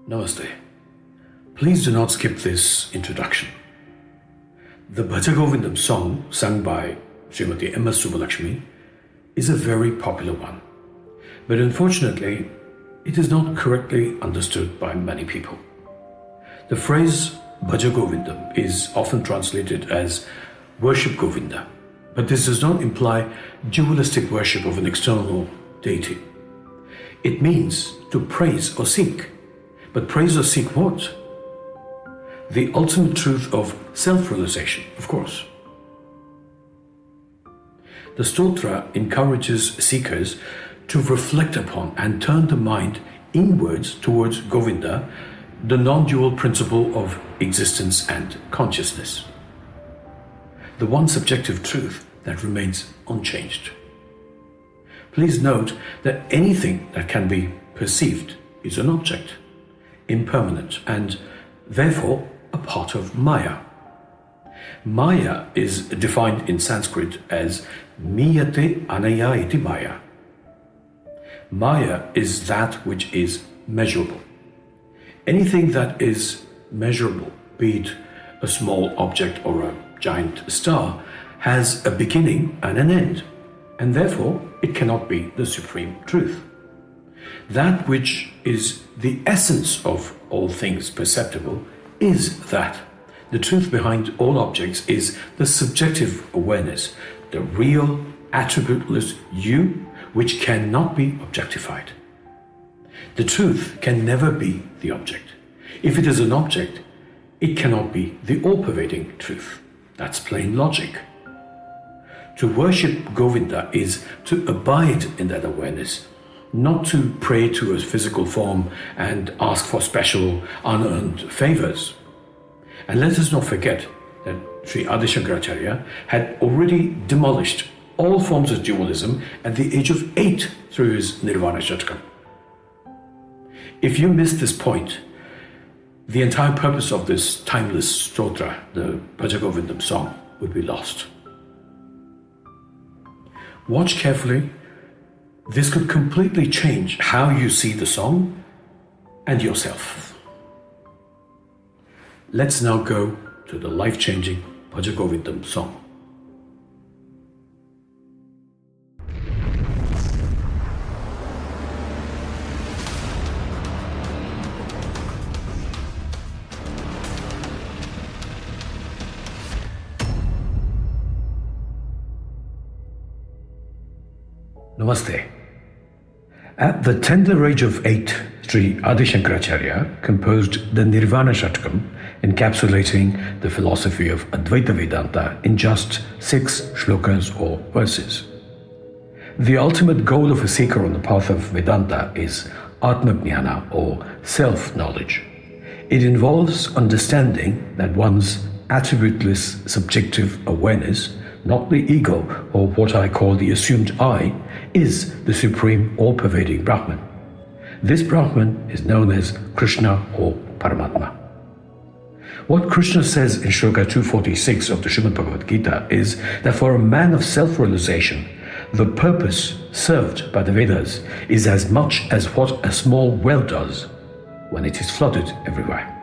Namaste. Please do not skip this introduction. The Bhaja Govindam song sung by Srimati M.S. Subbulakshmi is a very popular one, but unfortunately it is not correctly understood by many people. The phrase Bhaja Govindam is often translated as worship Govinda, but this does not imply dualistic worship of an external deity. It means to praise or seek. But praise or seek what? The ultimate truth of self-realization, of course. The stotra encourages seekers to reflect upon and turn the mind inwards towards Govinda, the non-dual principle of existence and consciousness. The one subjective truth that remains unchanged. Please note that anything that can be perceived is an object, impermanent, and therefore a part of Maya. Maya is defined in Sanskrit as miyate anaya iti Maya. Maya is that which is measurable. Anything that is measurable, be it a small object or a giant star, has a beginning and an end, and therefore it cannot be the supreme truth. That which is the essence of all things perceptible is that. The truth behind all objects is the subjective awareness, the real, attributeless you, which cannot be objectified. The truth can never be the object. If it is an object, it cannot be the all-pervading truth. That's plain logic. To worship Govinda is to abide in that awareness, not to pray to a physical form and ask for special unearned favors. And let us not forget that Sri Adi Shankaracharya had already demolished all forms of dualism at the age of 8 through his Nirvana Shatakam. If you miss this point, the entire purpose of this timeless stotra, the Bhaja Govindam song, would be lost. Watch carefully. This could completely change how you see the song and yourself. Let's now go to the life-changing Bhaja Govindam song. Namaste. At the tender age of 8, Sri Adi Shankaracharya composed the Nirvana Shatakam, encapsulating the philosophy of Advaita Vedanta in just 6 shlokas or verses. The ultimate goal of a seeker on the path of Vedanta is Atma-jnana or self-knowledge. It involves understanding that one's attributeless subjective awareness, not the ego or what I call the assumed I, is the supreme all-pervading Brahman. This Brahman is known as Krishna or Paramatma. What Krishna says in Shloka 246 of the Srimad Bhagavad Gita is that for a man of self-realization, the purpose served by the Vedas is as much as what a small well does when it is flooded everywhere.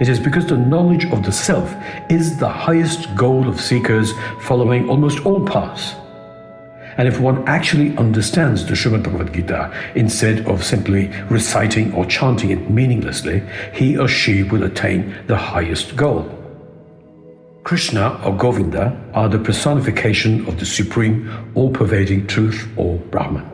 It is because the knowledge of the self is the highest goal of seekers following almost all paths. And if one actually understands the Srimad Bhagavad Gita instead of simply reciting or chanting it meaninglessly, he or she will attain the highest goal. Krishna or Govinda are the personification of the supreme all-pervading truth or Brahman.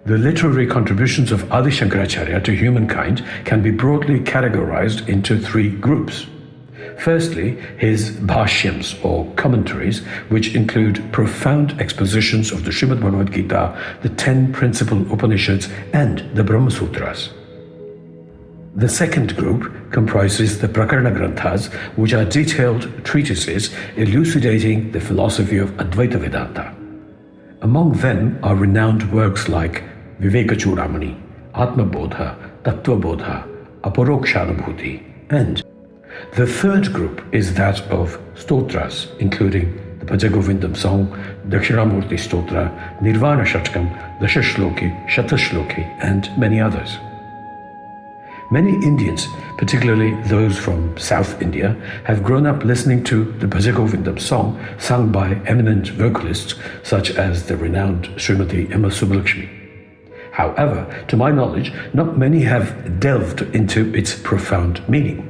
The literary contributions of Adi Shankaracharya to humankind can be broadly categorized into 3 groups. Firstly, his bhashyams or commentaries, which include profound expositions of the Srimad Bhagavad Gita, the 10 principal Upanishads, and the Brahma Sutras. The second group comprises the Prakarana Granthas, which are detailed treatises elucidating the philosophy of Advaita Vedanta. Among them are renowned works like Vivekachudamani, Atma Bodha, Tattva Bodha, Aparokshanubhuti, and the third group is that of stotras, including the Bhaja Govindam song, Dakshinamurti Stotra, Nirvana Shatakam, Dashashloki, Shatashloki, and many others. Many Indians, particularly those from South India, have grown up listening to the Bhaja Govindam song sung by eminent vocalists such as the renowned Srimati M. Subbulakshmi. However, to my knowledge, not many have delved into its profound meaning.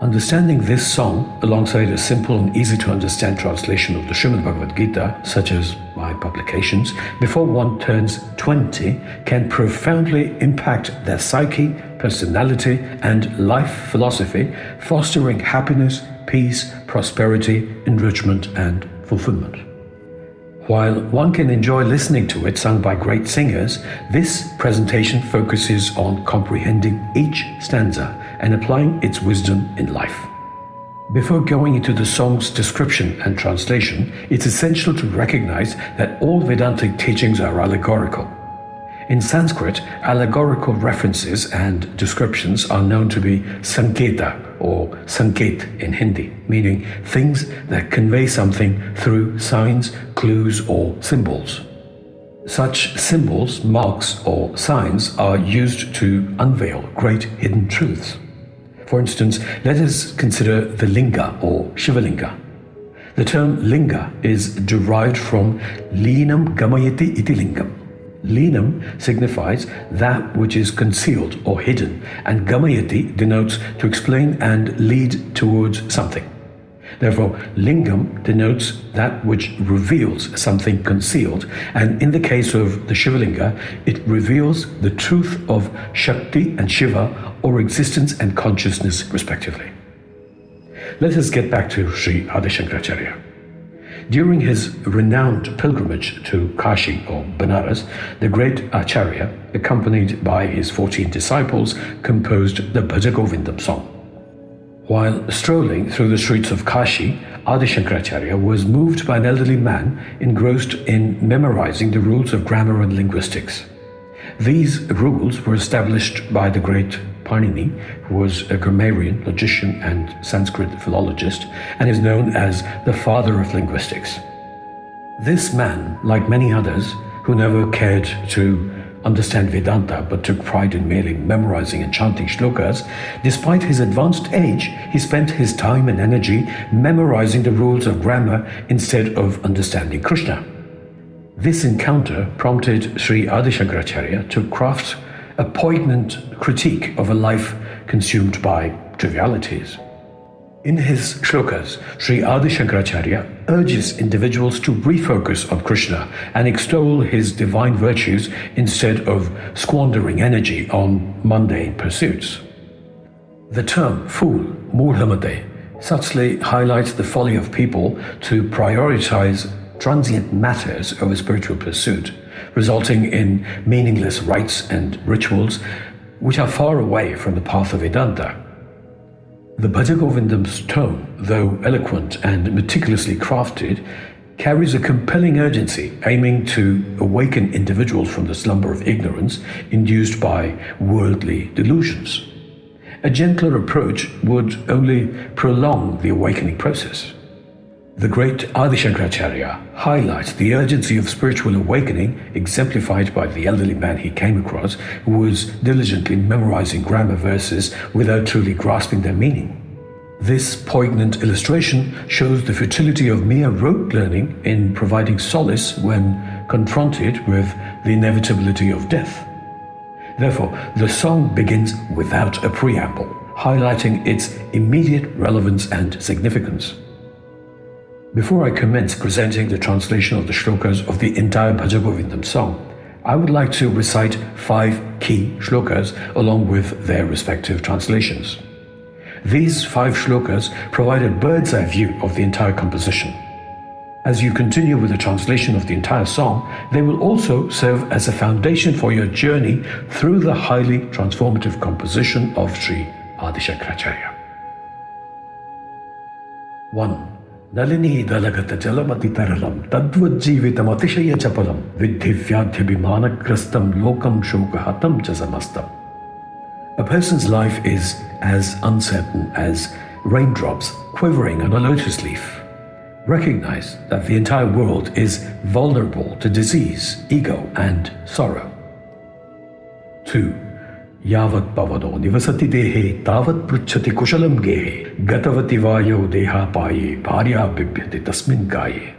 Understanding this song alongside a simple and easy to understand translation of the Srimad Bhagavad Gita, such as my publications, before one turns 20 can profoundly impact their psyche, personality, and life philosophy, fostering happiness, peace, prosperity, enrichment, and fulfillment. While one can enjoy listening to it sung by great singers, this presentation focuses on comprehending each stanza and applying its wisdom in life. Before going into the song's description and translation, it's essential to recognize that all Vedantic teachings are allegorical. In Sanskrit, allegorical references and descriptions are known to be sanketa or sanket in Hindi, meaning things that convey something through signs, clues, or symbols. Such symbols, marks, or signs are used to unveil great hidden truths. For instance, let us consider the linga or Shivalinga. The term linga is derived from linam gamayati iti lingam. Linam signifies that which is concealed or hidden, and gamayati denotes to explain and lead towards something. Therefore, lingam denotes that which reveals something concealed, and in the case of the Shivalinga, it reveals the truth of Shakti and Shiva, or existence and consciousness, respectively. Let us get back to Sri Adi Shankaracharya. During his renowned pilgrimage to Kashi or Benares, the great Acharya, accompanied by his 14 disciples, composed the Bhaja Govindam song. While strolling through the streets of Kashi, Adi Shankaracharya was moved by an elderly man engrossed in memorizing the rules of grammar and linguistics. These rules were established by the great Panini, who was a grammarian, logician, and Sanskrit philologist, and is known as the father of linguistics. This man, like many others who never cared to understand Vedanta but took pride in merely memorizing and chanting shlokas, despite his advanced age, he spent his time and energy memorizing the rules of grammar instead of understanding Krishna. This encounter prompted Sri Adi Shankaracharya to craft a poignant critique of a life consumed by trivialities. In his Shlokas, Sri Adi Shankaracharya urges individuals to refocus on Krishna and extol his divine virtues instead of squandering energy on mundane pursuits. The term fool, moodhamate, subtly highlights the folly of people to prioritize transient matters over spiritual pursuit, resulting in meaningless rites and rituals which are far away from the path of Vedanta. The Bhaja Govindam's tone, though eloquent and meticulously crafted, carries a compelling urgency aiming to awaken individuals from the slumber of ignorance induced by worldly delusions. A gentler approach would only prolong the awakening process. The great Adi Shankaracharya highlights the urgency of spiritual awakening exemplified by the elderly man he came across who was diligently memorizing grammar verses without truly grasping their meaning. This poignant illustration shows the futility of mere rote learning in providing solace when confronted with the inevitability of death. Therefore, the song begins without a preamble, highlighting its immediate relevance and significance. Before I commence presenting the translation of the shlokas of the entire Bhaja Govindam song, I would like to recite 5 key shlokas along with their respective translations. These 5 shlokas provide a bird's eye view of the entire composition. As you continue with the translation of the entire song, they will also serve as a foundation for your journey through the highly transformative composition of Sri Adi Shankaracharya. 1. Nalini dalagata jalamati taralam tadvajjivitam atishaya chapalam vidhivyadhyabhimanakrastam lokam shokahatam chasamastam. A person's life is as uncertain as raindrops quivering on a lotus leaf. Recognize that the entire world is vulnerable to disease, ego, and sorrow. 2. Yavat pavado nivasati dehe tavat pruchati kushalam gehe gatavati vayo deha paye bharya bibhyati tasmin gaye.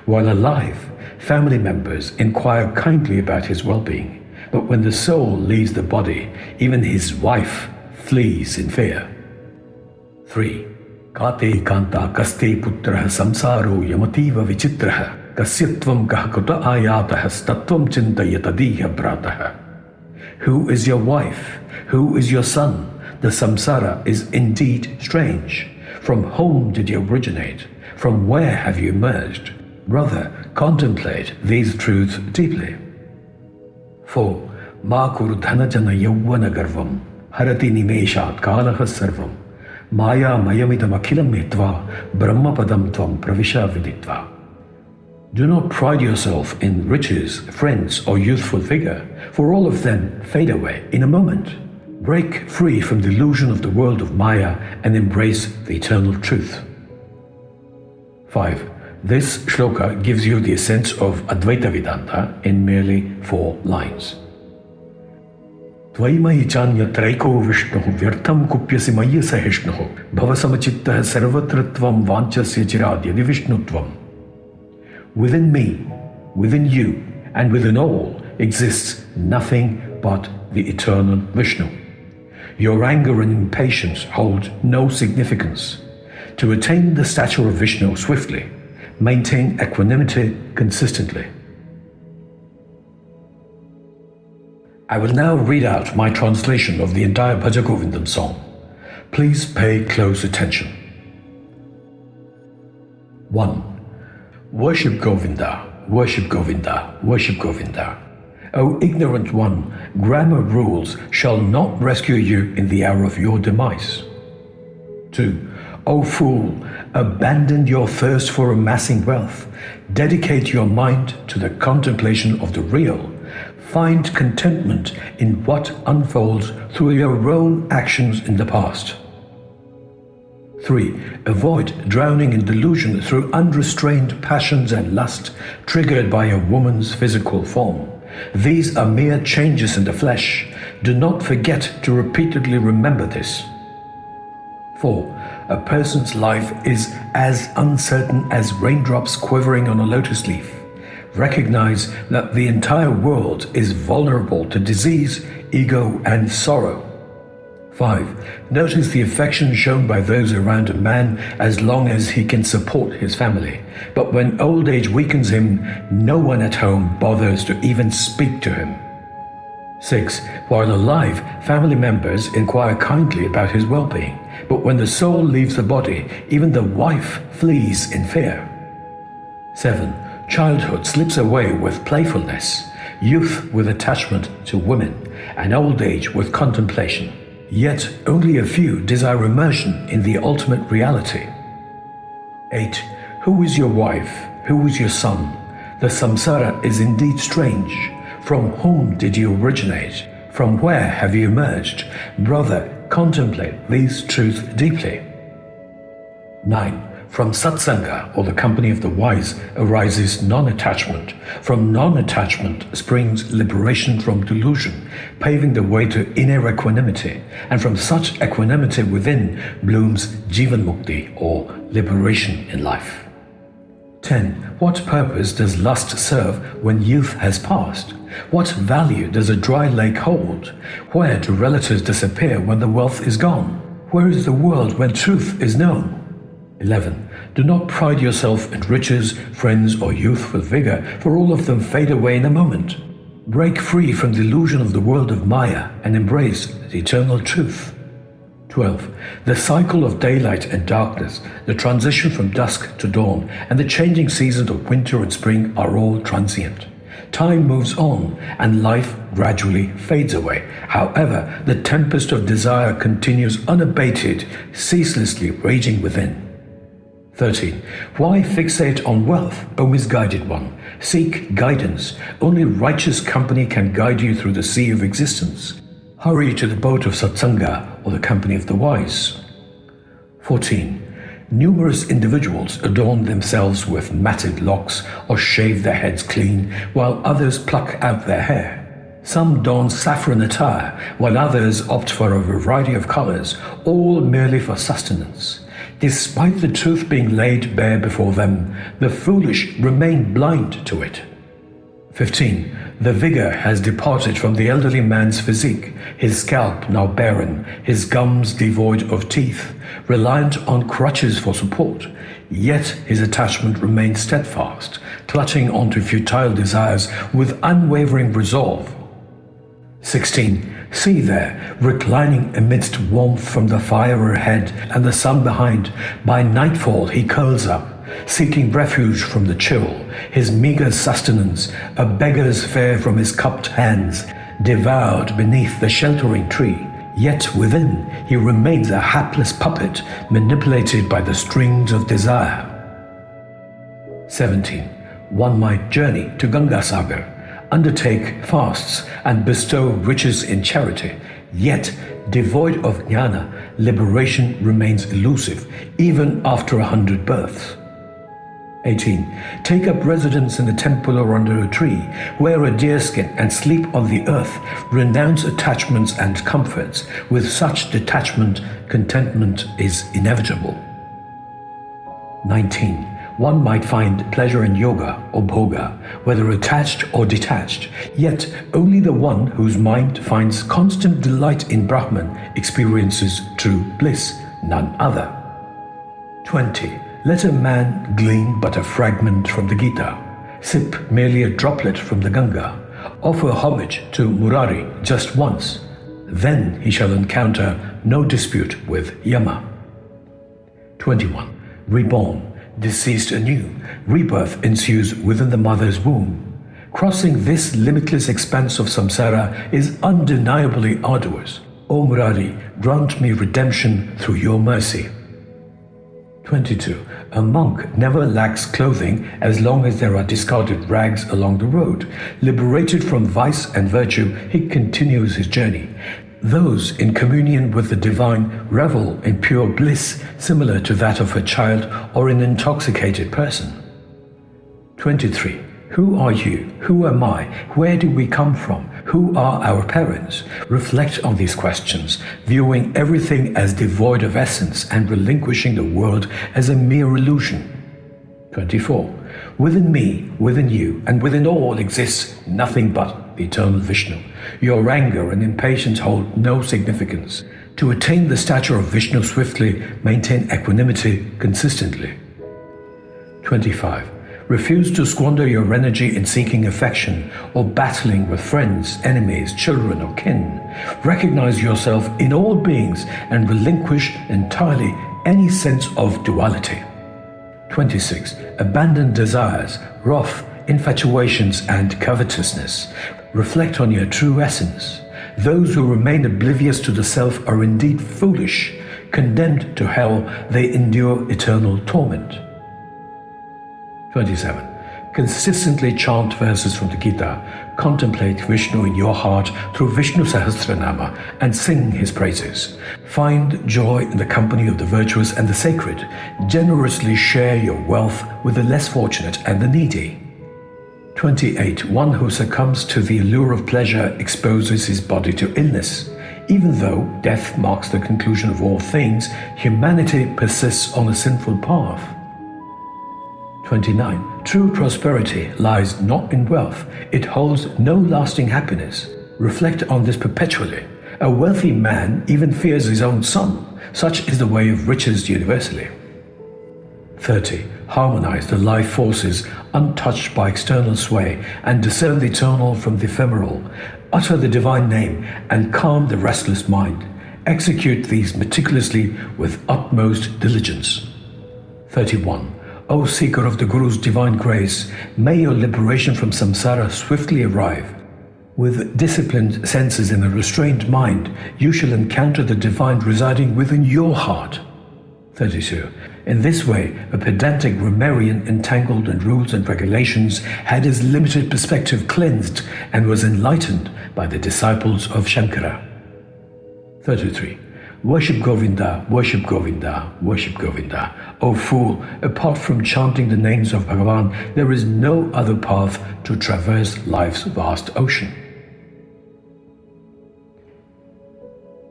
While alive, family members inquire kindly about his well-being, but when the soul leaves the body, even his wife flees in fear. 3. Kate kanta kaste putraha samsaro yamativa vichitraha kasyatvam kahkuta ayataha statvam chintayatadiha brataha. Who is your wife? Who is your son? The samsara is indeed strange. From whom did you originate? From where have you emerged? Brother, contemplate these truths deeply. 4. Ma kurdhanajana yavvana garvam harati nimeshat kalaha sarvam maya mayamidam akhilam hitva brahmapadam tvam pravisha viditva. Do not pride yourself in riches, friends, or youthful vigor, for all of them fade away in a moment. Break free from the illusion of the world of Maya and embrace the eternal truth. 5. This shloka gives you the essence of Advaita Vedanta in merely 4 lines. Tvaimahi chanya traiko vishnuhu vyartham kupyasi maya sahishnuhu bhavasamachittah sarvatratvam vanchasya chiradyadi vishnutvam. Within me, within you, and within all exists nothing but the eternal Vishnu. Your anger and impatience hold no significance. To attain the stature of Vishnu swiftly, maintain equanimity consistently. I will now read out my translation of the entire Bhaja Govindam song. Please pay close attention. 1. Worship Govinda, worship Govinda, worship Govinda. O ignorant one, grammar rules shall not rescue you in the hour of your demise. 2. O fool, abandon your thirst for amassing wealth. Dedicate your mind to the contemplation of the real. Find contentment in what unfolds through your own actions in the past. 3. Avoid drowning in delusion through unrestrained passions and lust triggered by a woman's physical form. These are mere changes in the flesh. Do not forget to repeatedly remember this. 4. A person's life is as uncertain as raindrops quivering on a lotus leaf. Recognize that the entire world is vulnerable to disease, ego, and sorrow. 5. Notice the affection shown by those around a man as long as he can support his family. But when old age weakens him, no one at home bothers to even speak to him. 6. While alive, family members inquire kindly about his well-being. But when the soul leaves the body, even the wife flees in fear. 7. Childhood slips away with playfulness, youth with attachment to women, and old age with contemplation. Yet only a few desire immersion in the ultimate reality. 8. Who is your wife? Who is your son? The samsara is indeed strange. From whom did you originate? From where have you emerged? Brother, contemplate these truths deeply. 9. From satsanga, or the company of the wise, arises non-attachment. From non-attachment springs liberation from delusion, paving the way to inner equanimity. And from such equanimity within blooms Jivan Mukti, or liberation in life. 10. What purpose does lust serve when youth has passed? What value does a dry lake hold? Where do relatives disappear when the wealth is gone? Where is the world when truth is known? 11. Do not pride yourself in riches, friends, or youthful vigor, for all of them fade away in a moment. Break free from the illusion of the world of Maya and embrace the eternal truth. 12. The cycle of daylight and darkness, the transition from dusk to dawn, and the changing seasons of winter and spring are all transient. Time moves on and life gradually fades away. However, the tempest of desire continues unabated, ceaselessly raging within. 13. Why fixate on wealth, O misguided one? Seek guidance. Only righteous company can guide you through the sea of existence. Hurry to the boat of satsanga, or the company of the wise. 14. Numerous individuals adorn themselves with matted locks or shave their heads clean, while others pluck out their hair. Some don saffron attire, while others opt for a variety of colors, all merely for sustenance. Despite the truth being laid bare before them, the foolish remain blind to it. 15. The vigor has departed from the elderly man's physique, his scalp now barren, his gums devoid of teeth, reliant on crutches for support. Yet his attachment remains steadfast, clutching onto futile desires with unwavering resolve. 16. See there, reclining amidst warmth from the fire ahead and the sun behind, by nightfall he curls up, seeking refuge from the chill, his meager sustenance, a beggar's fare from his cupped hands, devoured beneath the sheltering tree. Yet within he remains a hapless puppet, manipulated by the strings of desire. 17. One might journey to Gangasagar, undertake fasts, and bestow riches in charity, yet devoid of jnana, liberation remains elusive, even after 100 births. 18. Take up residence in a temple or under a tree, wear a deerskin and sleep on the earth, renounce attachments and comforts. With such detachment, contentment is inevitable. 19. One might find pleasure in yoga or bhoga, whether attached or detached, yet only the one whose mind finds constant delight in Brahman experiences true bliss, none other. 20. Let a man glean but a fragment from the Gita, sip merely a droplet from the Ganga, offer homage to Murari just once, then he shall encounter no dispute with Yama. 21. Reborn, deceased anew, rebirth ensues within the mother's womb. Crossing this limitless expanse of samsara is undeniably arduous. O Murari, grant me redemption through your mercy. 22. A monk never lacks clothing as long as there are discarded rags along the road. Liberated from vice and virtue, he continues his journey. Those in communion with the divine revel in pure bliss similar to that of a child or an intoxicated person. 23. Who are you? Who am I? Where do we come from? Who are our parents? Reflect on these questions, viewing everything as devoid of essence and relinquishing the world as a mere illusion. 24. Within me, within you, and within all exists nothing but the eternal Vishnu. Your anger and impatience hold no significance. To attain the stature of Vishnu swiftly, maintain equanimity consistently. 25. Refuse to squander your energy in seeking affection or battling with friends, enemies, children, or kin. Recognize yourself in all beings and relinquish entirely any sense of duality. 26. Abandon desires, wrath, infatuations, and covetousness. Reflect on your true essence. Those who remain oblivious to the self are indeed foolish. Condemned to hell, they endure eternal torment. 27. Consistently chant verses from the Gita, contemplate Vishnu in your heart through Vishnu Sahasranama and sing his praises. Find joy in the company of the virtuous and the sacred. Generously share your wealth with the less fortunate and the needy. 28. One who succumbs to the allure of pleasure exposes his body to illness. Even though death marks the conclusion of all things, humanity persists on a sinful path. 29. True prosperity lies not in wealth. It holds no lasting happiness. Reflect on this perpetually. A wealthy man even fears his own son. Such is the way of riches universally. 30. Harmonize the life forces untouched by external sway and discern the eternal from the ephemeral. Utter the divine name and calm the restless mind. Execute these meticulously with utmost diligence. 31. O seeker of the Guru's divine grace, may your liberation from samsara swiftly arrive. With disciplined senses and a restrained mind, you shall encounter the divine residing within your heart. 32. In this way, a pedantic grammarian entangled in rules and regulations had his limited perspective cleansed and was enlightened by the disciples of Shankara. 33. Worship Govinda, worship Govinda, worship Govinda. O fool, apart from chanting the names of Bhagavan, there is no other path to traverse life's vast ocean.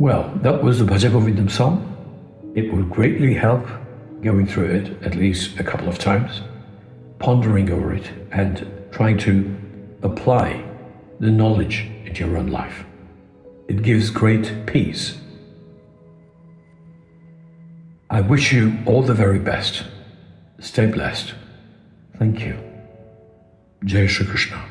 Well, that was the Bhaja Govindam song. It will greatly help going through it at least a couple of times, pondering over it and trying to apply the knowledge into your own life. It gives great peace. I wish you all the very best. Stay blessed. Thank you. Jai Shri Krishna.